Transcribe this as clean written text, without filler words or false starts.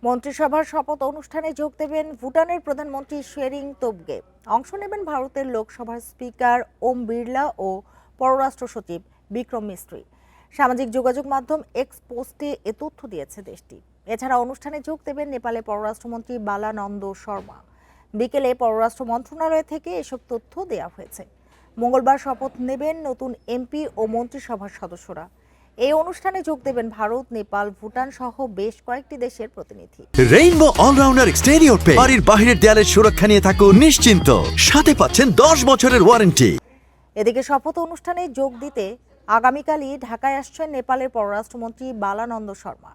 মন্ত্রিসভার শপথ অনুষ্ঠানে যোগ দেবেন ভুটানের প্রধানমন্ত্রী শেরিং তোবগে। অংশ নেবেন ভারতের লোকসভার স্পিকার ওম বিড়লা ও পররাষ্ট্র সচিব বিক্রম মিস্ত্রি। সামাজিক যোগাযোগ মাধ্যম এক্স পোস্টে এ তথ্য দিয়েছে দেশটি। এছাড়া অনুষ্ঠানে যোগ দেবেন নেপালের পররাষ্ট্রমন্ত্রী বালানন্দ শর্মা। বিকেলে পররাষ্ট্র মন্ত্রণালয় থেকে এসব তথ্য দেওয়া হয়েছে। মঙ্গলবার শপথ নেবেন নতুন এমপি ও মন্ত্রিসভার সদস্যরা। এই অনুষ্ঠানে যোগ দেবেন ভারত, নেপাল, ভুটান সহ বেশ কয়েকটি দেশের প্রতিনিধি। রেইনবো অলরাউন্ডার এক্সটেরিয়র পে বাড়ির বাহিরের দেয়ালের সুরক্ষা নিয়ে থাকুন নিশ্চিন্ত, সাথে পাচ্ছেন 10 বছরের ওয়ারেন্টি। এদিকে শপথ অনুষ্ঠানে যোগ দিতে আগামীকালই ঢাকায় আসছেন নেপালের পররাষ্ট্রমন্ত্রী বালানন্দ শর্মা।